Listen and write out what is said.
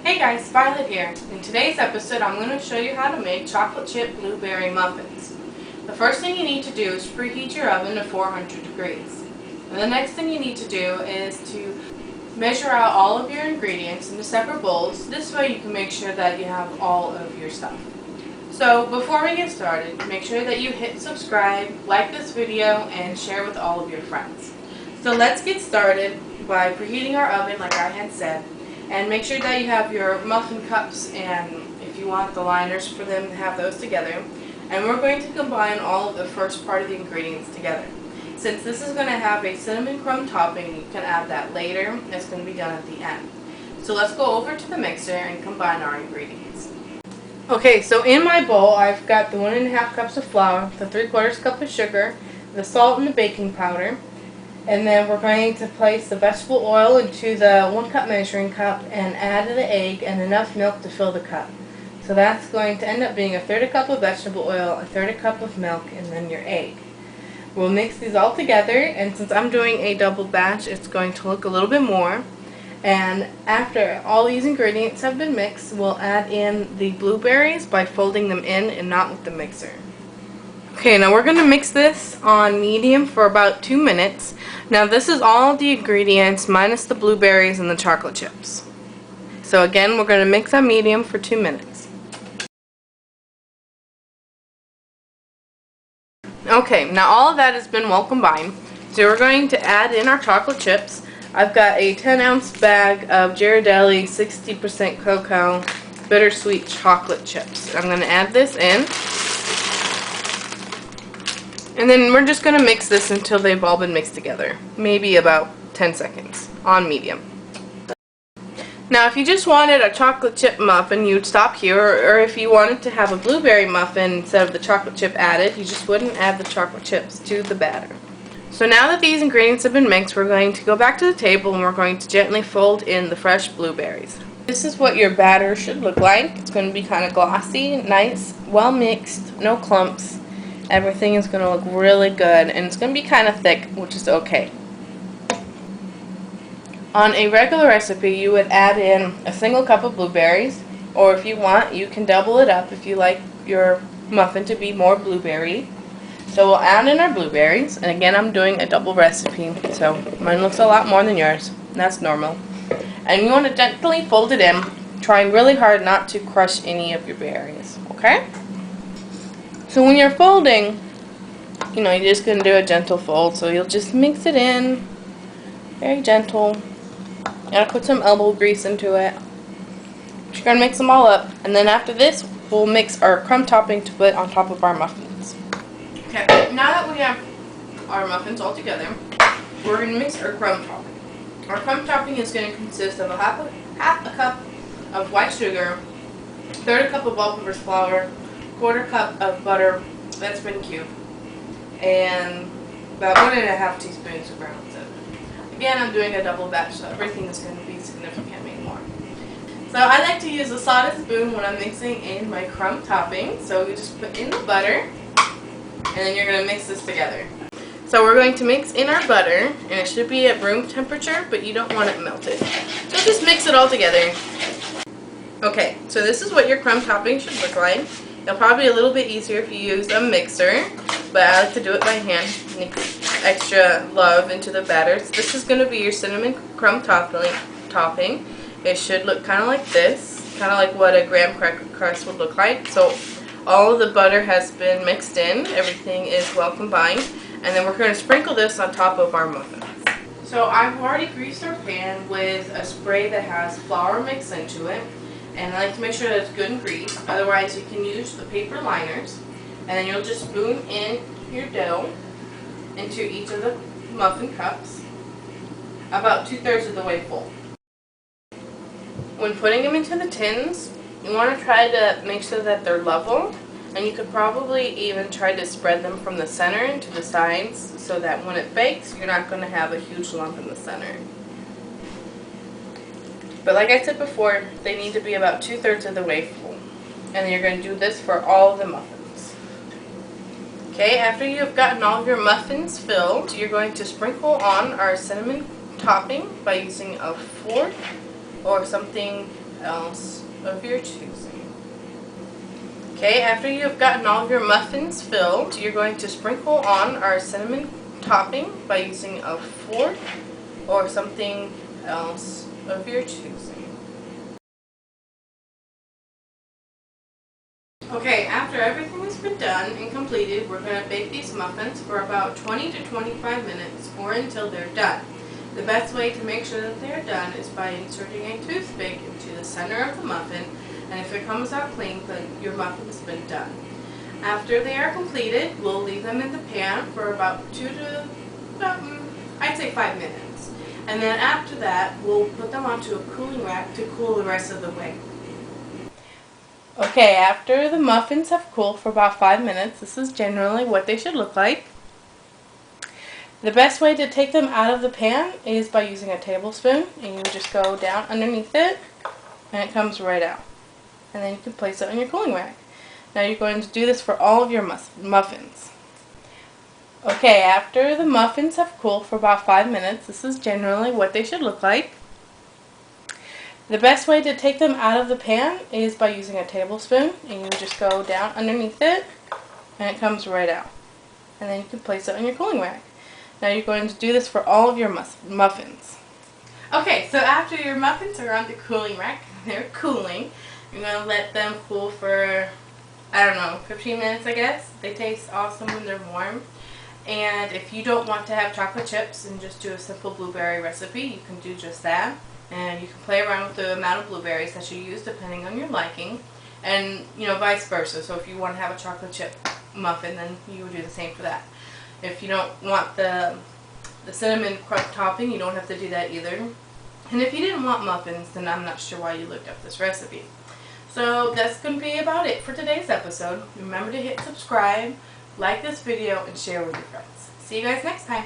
Hey guys, Violet here. In today's episode, I'm going to show you how to make chocolate chip blueberry muffins. The first thing you need to do is preheat your oven to 400 degrees. And the next thing you need to do is to measure out all of your ingredients into separate bowls. This way you can make sure that you have all of your stuff. So before we get started, make sure that you hit subscribe, like this video, and share with all of your friends. So let's get started by preheating our oven like I had said. And make sure that you have your muffin cups, and if you want the liners for them, have those together. And we're going to combine all of the first part of the ingredients together. Since this is going to have a cinnamon crumb topping, you can add that later. It's going to be done at the end. So let's go over to the mixer and combine our ingredients. Okay, so in my bowl I've got the 1½ cups of flour, the 3/4 cup of sugar, the salt and the baking powder. And then we're going to place the vegetable oil into the 1 cup measuring cup and add the egg and enough milk to fill the cup. So that's going to end up being 1/3 cup of vegetable oil, 1/3 cup of milk, and then your egg. We'll mix these all together, and since I'm doing a double batch, it's going to look a little bit more. And after all these ingredients have been mixed, we'll add in the blueberries by folding them in and not with the mixer. Okay, now we're going to mix this on medium for about 2 minutes. Now this is all the ingredients minus the blueberries and the chocolate chips. So again, we're going to mix on medium for 2 minutes. Okay, now all of that has been well combined. So we're going to add in our chocolate chips. I've got a 10-ounce bag of Ghirardelli 60% cocoa bittersweet chocolate chips. I'm going to add this in. And then we're just going to mix this until they've all been mixed together. Maybe about 10 seconds on medium. Now if you just wanted a chocolate chip muffin, you'd stop here. Or if you wanted to have a blueberry muffin instead of the chocolate chip added, you just wouldn't add the chocolate chips to the batter. So now that these ingredients have been mixed, we're going to go back to the table and we're going to gently fold in the fresh blueberries. This is what your batter should look like. It's going to be kind of glossy, nice, well mixed, no clumps. Everything is going to look really good, and it's going to be kind of thick, which is okay. On a regular recipe, you would add in a single cup of blueberries, or if you want, you can double it up if you like your muffin to be more blueberry. So we'll add in our blueberries, and again, I'm doing a double recipe, so mine looks a lot more than yours. That's normal. And you want to gently fold it in, trying really hard not to crush any of your berries, okay? So when you're folding, you're just going to do a gentle fold. So you'll just mix it in, very gentle. You gotta put some elbow grease into it. You're going to mix them all up. And then after this, we'll mix our crumb topping to put on top of our muffins. Okay, now that we have our muffins all together, we're going to mix our crumb topping. Our crumb topping is going to consist of half a cup of white sugar, 1/3 cup of all-purpose flour, 1/4 cup of butter that's been cubed, and about 1½ teaspoons of brown soda. Again, I'm doing a double batch, so everything is going to be significantly more. So I like to use a slotted spoon when I'm mixing in my crumb topping. So you just put in the butter, and then you're going to mix this together. So we're going to mix in our butter, and it should be at room temperature, but you don't want it melted. So just mix it all together. Okay, so this is what your crumb topping should look like. It'll probably be a little bit easier if you use a mixer, but I like to do it by hand. Mix extra love into the batter. So this is going to be your cinnamon crumb topping. It should look kind of like this, kind of like what a graham cracker crust would look like. So all of the butter has been mixed in. Everything is well combined. And then we're going to sprinkle this on top of our muffins. So I've already greased our pan with a spray that has flour mixed into it. And I like to make sure that it's good and greased. Otherwise, you can use the paper liners. And then you'll just spoon in your dough into each of the muffin cups, about 2/3 of the way full. When putting them into the tins, you want to try to make sure that they're level. And you could probably even try to spread them from the center to the sides so that when it bakes, you're not going to have a huge lump in the center. But like I said before, they need to be about 2/3 of the way full. And then you're going to do this for all of the muffins. Okay, after you've gotten all of your muffins filled, you're going to sprinkle on our cinnamon topping by using a fork or something else of your choosing. Okay, after you've gotten all of your muffins filled, you're going to sprinkle on our cinnamon topping by using a fork or something else of your choosing. Okay, after everything has been done and completed, we're going to bake these muffins for about 20 to 25 minutes or until they're done. The best way to make sure that they're done is by inserting a toothpick into the center of the muffin, and if it comes out clean, then your muffin's been done. After they are completed, we'll leave them in the pan for about I'd say 5 minutes. And then after that, we'll put them onto a cooling rack to cool the rest of the way. Okay, after the muffins have cooled for about 5 minutes, this is generally what they should look like. The best way to take them out of the pan is by using a tablespoon, and you just go down underneath it and it comes right out. And then you can place it on your cooling rack. Now you're going to do this for all of your muffins. Okay, after the muffins have cooled for about 5 minutes, this is generally what they should look like. The best way to take them out of the pan is by using a tablespoon, and you just go down underneath it and it comes right out. And then you can place it on your cooling rack. Now you're going to do this for all of your muffins. Okay, so after your muffins are on the cooling rack, they're cooling, you're going to let them cool for, I don't know, 15 minutes I guess. They taste awesome when they're warm. And if you don't want to have chocolate chips and just do a simple blueberry recipe, you can do just that. And you can play around with the amount of blueberries that you use depending on your liking. And, you know, vice versa. So if you want to have a chocolate chip muffin, then you would do the same for that. If you don't want the cinnamon crumb topping, you don't have to do that either. And if you didn't want muffins, then I'm not sure why you looked up this recipe. So that's going to be about it for today's episode. Remember to hit subscribe, like this video, and share with your friends. See you guys next time.